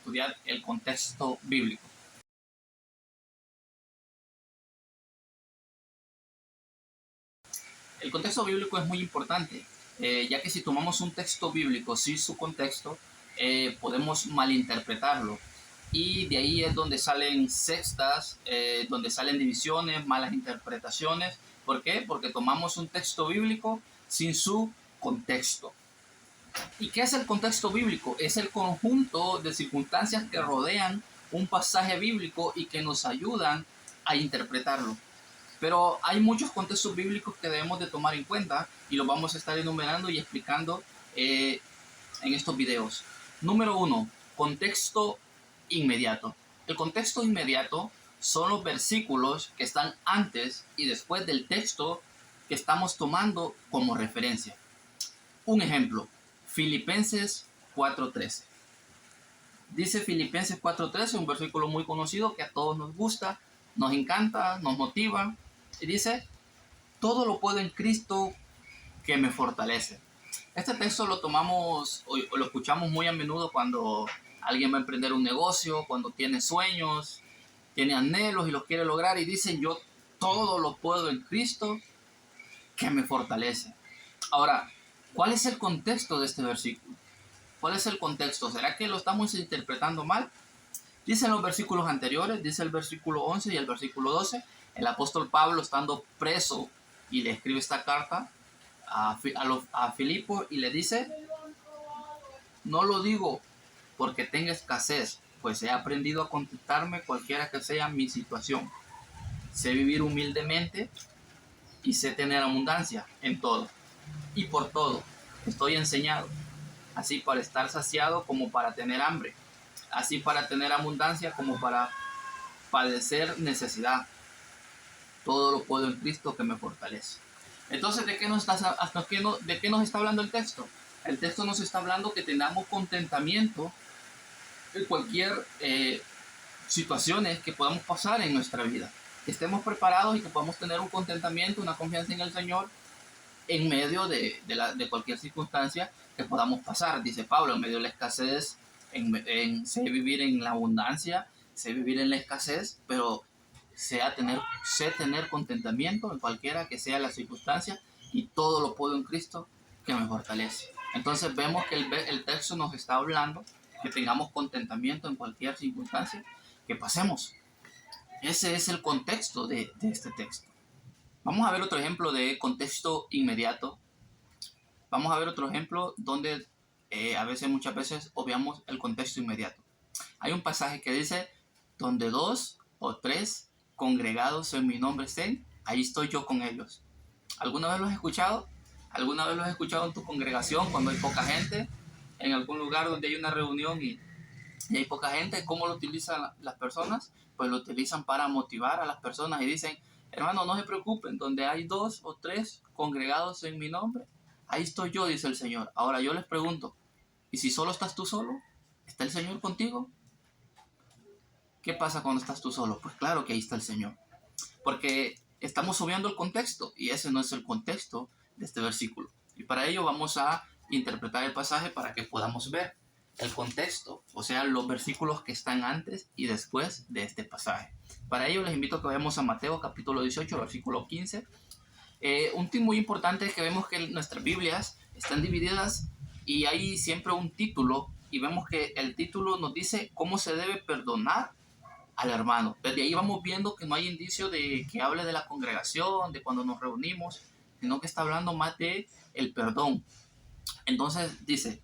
estudiar el contexto bíblico. El contexto bíblico es muy importante, ya que si tomamos un texto bíblico sin su contexto, podemos malinterpretarlo. Y de ahí es donde salen sectas, donde salen divisiones, malas interpretaciones. ¿Por qué? Porque tomamos un texto bíblico sin su contexto. ¿Y qué es el contexto bíblico? Es el conjunto de circunstancias que rodean un pasaje bíblico y que nos ayudan a interpretarlo. Pero hay muchos contextos bíblicos que debemos de tomar en cuenta y los vamos a estar enumerando y explicando en estos videos. Número 1, contexto inmediato. El contexto inmediato son los versículos que están antes y después del texto que estamos tomando como referencia. Un ejemplo, Filipenses 4:13. Dice Filipenses 4:13, un versículo muy conocido que a todos nos gusta, nos encanta, nos motiva. Y dice, todo lo puedo en Cristo que me fortalece. Este texto lo tomamos o lo escuchamos muy a menudo cuando alguien va a emprender un negocio, cuando tiene sueños, tiene anhelos y los quiere lograr y dicen, yo todo lo puedo en Cristo que me fortalece. Ahora, ¿cuál es el contexto de este versículo? ¿Cuál es el contexto? ¿Será que lo estamos interpretando mal? Dicen los versículos anteriores, dice el versículo 11 y el versículo 12, el apóstol Pablo estando preso y le escribe esta carta a Filipo y le dice, no lo digo porque tenga escasez, pues he aprendido a contentarme cualquiera que sea mi situación. Sé vivir humildemente y sé tener abundancia en todo y por todo. Estoy enseñado, así para estar saciado como para tener hambre, así para tener abundancia como para padecer necesidad. Todo lo puedo en Cristo que me fortalece. Entonces, ¿de qué nos está hablando el texto? El texto nos está hablando que tengamos contentamiento en cualquier situaciones que podamos pasar en nuestra vida. Que estemos preparados y que podamos tener un contentamiento, una confianza en el Señor en medio de cualquier circunstancia que podamos pasar. Dice Pablo, en medio de la escasez, sé vivir en la abundancia, sé vivir en la escasez, pero sé tener contentamiento en cualquiera que sea la circunstancia y todo lo puedo en Cristo que me fortalece. Entonces vemos que el texto nos está hablando que tengamos contentamiento en cualquier circunstancia que pasemos. Ese es el contexto de este texto. Vamos a ver otro ejemplo de contexto inmediato. Vamos a ver otro ejemplo donde muchas veces obviamos el contexto inmediato. Hay un pasaje que dice, donde 2 o 3 congregados en mi nombre estén, ahí estoy yo con ellos. ¿Alguna vez lo has escuchado? ¿Alguna vez lo has escuchado en tu congregación cuando hay poca gente? En algún lugar donde hay una reunión y hay poca gente, ¿cómo lo utilizan las personas? Pues lo utilizan para motivar a las personas y dicen, hermano, no se preocupen, donde hay 2 o 3 congregados en mi nombre, ahí estoy yo, dice el Señor. Ahora yo les pregunto, ¿y si solo estás tú solo? ¿Está el Señor contigo? ¿Qué pasa cuando estás tú solo? Pues claro que ahí está el Señor. Porque estamos obviando el contexto y ese no es el contexto de este versículo. Y para ello vamos a interpretar el pasaje para que podamos ver el contexto, o sea, los versículos que están antes y después de este pasaje. Para ello les invito a que vayamos a Mateo capítulo 18, versículo 15. Un tip muy importante es que vemos que nuestras Biblias están divididas y hay siempre un título y vemos que el título nos dice cómo se debe perdonar al hermano. Desde ahí vamos viendo que no hay indicio de que hable de la congregación, de cuando nos reunimos, sino que está hablando más de el perdón. Entonces dice,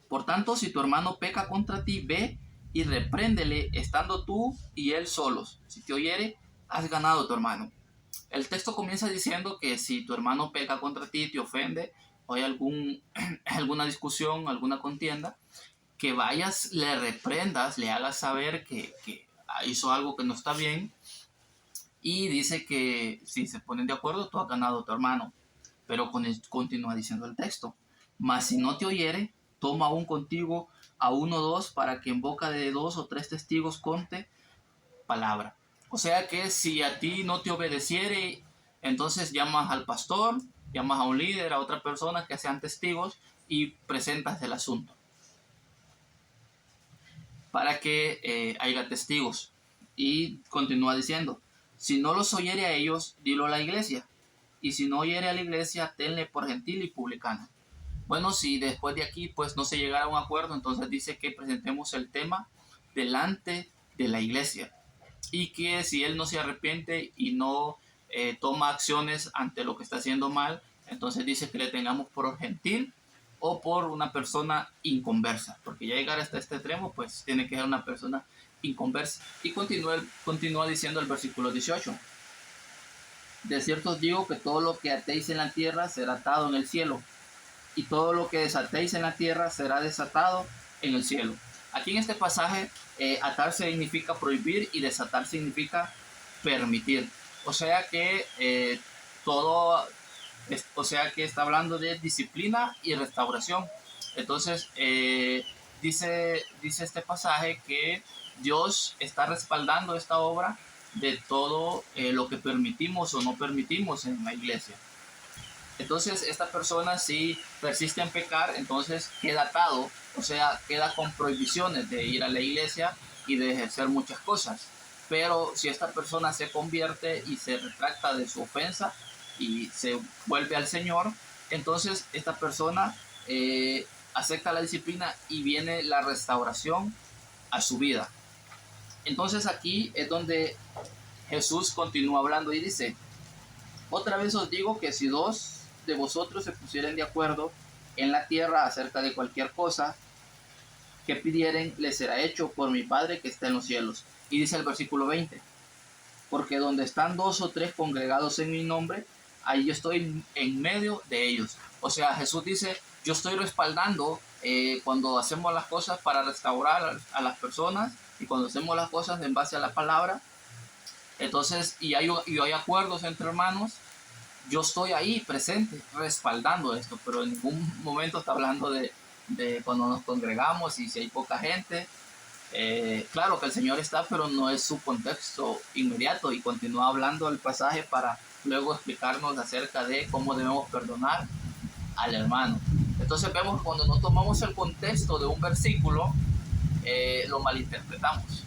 por tanto, si tu hermano peca contra ti, ve y repréndele estando tú y él solos. Si te oyere, has ganado a tu hermano. El texto comienza diciendo que si tu hermano peca contra ti, te ofende, o hay alguna discusión, alguna contienda, que vayas, le reprendas, le hagas saber que hizo algo que no está bien, y dice que si se ponen de acuerdo, tú has ganado a tu hermano. Pero continúa diciendo el texto, mas si no te oyere, toma aún contigo a 1 o 2 para que en boca de 2 o 3 testigos conte palabra. O sea que si a ti no te obedeciere, entonces llamas al pastor, llamas a un líder, a otra persona que sean testigos y presentas el asunto. para que haya testigos. Y continúa diciendo, si no los oyere a ellos, dilo a la iglesia, y si no oyere a la iglesia, tenle por gentil y publicano. Bueno, si después de aquí pues no se llegara a un acuerdo, entonces dice que presentemos el tema delante de la iglesia, y que si él no se arrepiente y no toma acciones ante lo que está haciendo mal, entonces dice que le tengamos por gentil o por una persona inconversa, porque ya llegar hasta este extremo pues tiene que ser una persona inconversa. Y continúa diciendo el versículo 18, de cierto os digo que todo lo que atéis en la tierra será atado en el cielo, y todo lo que desatéis en la tierra será desatado en el cielo. Aquí en este pasaje, atar significa prohibir y desatar significa permitir. O sea que está hablando de disciplina y restauración. Entonces, dice este pasaje que Dios está respaldando esta obra de todo lo que permitimos o no permitimos en la iglesia. Entonces, esta persona, si persiste en pecar, entonces queda atado, o sea, queda con prohibiciones de ir a la iglesia y de ejercer muchas cosas. Pero si esta persona se convierte y se retracta de su ofensa y se vuelve al Señor, entonces esta persona acepta la disciplina y viene la restauración a su vida. Entonces aquí es donde Jesús continúa hablando y dice, otra vez os digo que si dos de vosotros se pusieren de acuerdo en la tierra acerca de cualquier cosa que pidieren, les será hecho por mi Padre que está en los cielos. Y dice el versículo 20, porque donde están dos o tres congregados en mi nombre, ahí yo estoy en medio de ellos. O sea, Jesús dice, yo estoy respaldando cuando hacemos las cosas para restaurar a las personas y cuando hacemos las cosas en base a la palabra. Entonces, y hay acuerdos entre hermanos, yo estoy ahí presente, respaldando esto, pero en ningún momento está hablando de cuando nos congregamos y si hay poca gente. Claro que el Señor está, pero no es su contexto inmediato, y continúa hablando el pasaje para luego explicarnos acerca de cómo debemos perdonar al hermano. Entonces vemos que cuando no tomamos el contexto de un versículo, lo malinterpretamos.